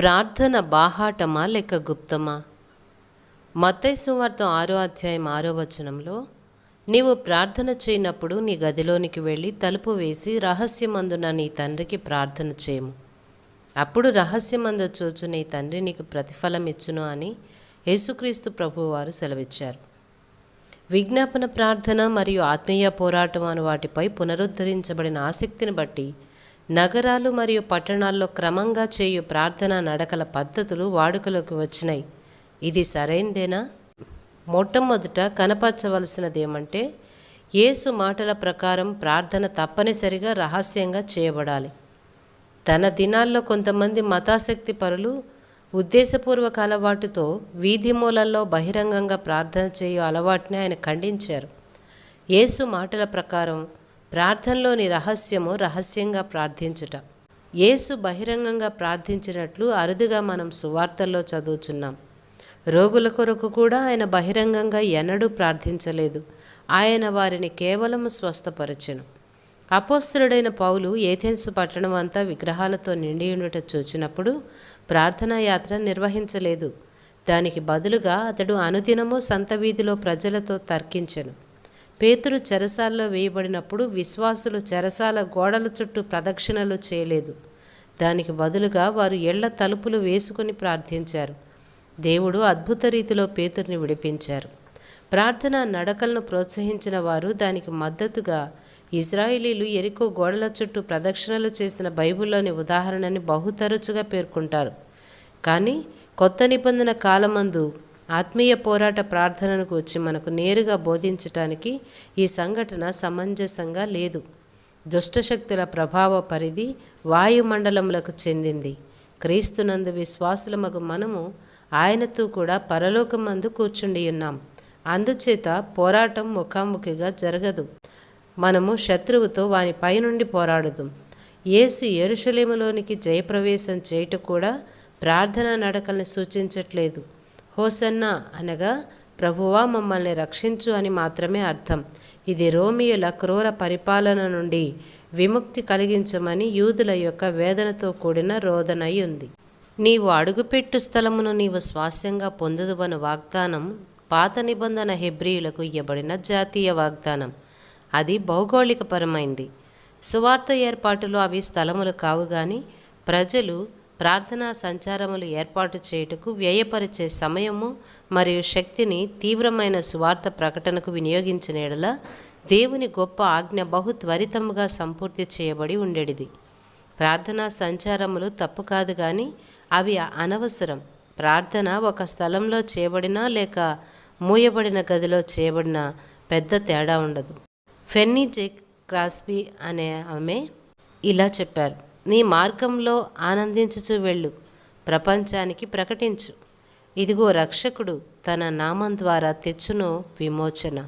ప్రార్థన బాహాటమా లేక గుప్తమా? మత్తయి సువార్త 6వ అధ్యాయం 6వ వచనంలో, నీవు ప్రార్థన చేయనప్పుడు నీ గదిలోనికి వెళ్ళి తలుపు వేసి రహస్యమందున నీ తండ్రికి ప్రార్థన చేయము. అప్పుడు రహస్యమందు చూచు నీ తండ్రి నీకు ప్రతిఫలం ఇచ్చును అని యేసుక్రీస్తు ప్రభువారు సెలవిచ్చారు. విజ్ఞాపన ప్రార్థన మరియు ఆత్మీయ పోరాటం అను వాటిపై పునరుద్ధరించబడిన ఆసక్తిని బట్టి నగరాలు మరియు పట్టణాల్లో క్రమంగా చేయు ప్రార్థనా నడకల పద్ధతులు వాడుకలోకి వచ్చినాయి. ఇది సరైందేనా? మొట్టమొదట కనపరచవలసినది ఏమంటే, యేసు మాటల ప్రకారం ప్రార్థన తప్పనిసరిగా రహస్యంగా చేయబడాలి. తన దినాల్లో కొంతమంది మతాసక్తి పరులు ఉద్దేశపూర్వక అలవాటుతో వీధి మూలల్లో బహిరంగంగా ప్రార్థన చేయు అలవాటుని ఆయన ఖండించారు. యేసు మాటల ప్రకారం ప్రార్థనలోని రహస్యము రహస్యంగా ప్రార్థించుట. యేసు బహిరంగంగా ప్రార్థించినట్లు అరుదుగా మనం సువార్తల్లో చదువుచున్నాం. రోగుల కొరకు కూడా ఆయన బహిరంగంగా ఎన్నడూ ప్రార్థించలేదు. ఆయన వారిని కేవలం స్వస్థపరచెను. అపోస్తలుడైన పౌలు ఏథెన్సు పట్టణం అంతా విగ్రహాలతో నిండి ఉండుట చూచినప్పుడు ప్రార్థనా యాత్ర నిర్వహించలేదు. దానికి బదులుగా అతడు అనుదినము సంత వీధిలో ప్రజలతో తర్కించెను. పేతురు చెరసాల్లో వేయబడినప్పుడు విశ్వాసులు చెరసాల గోడల చుట్టూ ప్రదక్షిణలు చేయలేదు. దానికి బదులుగా వారు ఇళ్ల తలుపులు వేసుకుని ప్రార్థించారు. దేవుడు అద్భుత రీతిలో పేతురుని విడిపించారు. ప్రార్థన నడకలను ప్రోత్సహించిన వారు దానికి మద్దతుగా ఇజ్రాయేలీలు యెరికో గోడల చుట్టూ ప్రదక్షిణలు చేసిన బైబిల్లోని ఉదాహరణని బహుతరచుగా పేర్కొంటారు. కానీ కొత్త నిబంధన కాలమందు ఆత్మీయ పోరాట ప్రార్థనను వచ్చి మనకు నేరుగా బోధించటానికి ఈ సంఘటన సమంజసంగా లేదు. దుష్టశక్తుల ప్రభావ పరిధి వాయుమండలములకు చెందింది. క్రీస్తునందు విశ్వాసులమగు మనము ఆయనతో కూడా పరలోకమందు కూర్చుండి ఉన్నాం. అందుచేత పోరాటం ముఖాముఖిగా జరగదు. మనము శత్రువుతో వాని పైనుండి పోరాడుదాం. యేసు యెరూషలేములోనికి జయప్రవేశం చేయుట కూడా ప్రార్థనా నడకల్ని సూచించట్లేదు. హోసన్నా అనగా ప్రభువా మమ్మల్ని రక్షించు అని మాత్రమే అర్థం. ఇది రోమియుల క్రూర పరిపాలన నుండి విముక్తి కలిగించమని యూదుల యొక్క వేదనతో కూడిన రోదనై ఉంది. నీవు అడుగుపెట్టు స్థలమును నీవు స్వాస్యంగా పొందుదువను వాగ్దానం పాత నిబంధన హెబ్రీయులకు ఇవ్వబడిన జాతీయ వాగ్దానం. అది భౌగోళికపరమైంది. సువార్త ఏర్పాటులో అవి స్థలములు కావు. కానీ ప్రజలు ప్రార్థనా సంచారములు ఏర్పాటు చేయుటకు వ్యయపరిచే సమయము మరియు శక్తిని తీవ్రమైన సువార్త ప్రకటనకు వినియోగించిన యెడల దేవుని గొప్ప ఆజ్ఞ బహు త్వరితముగా సంపూర్తి చేయబడి ఉండేది. ప్రార్థనా సంచారములు తప్పు కాదు, కానీ అవి అనవసరం. ప్రార్థన ఒక స్థలంలో చేయబడినా లేక మూయబడిన గదిలో చేయబడిన పెద్ద తేడా ఉండదు. ఫెన్నీ జే క్రాస్బీ అనే ఆమె ఇలా చెప్పారు: నీ మార్గంలో ఆనందించుచు వెళ్ళు, ప్రపంచానికి ప్రకటించు, ఇదిగో రక్షకుడు తన నామం ద్వారా తెచ్చును విమోచన.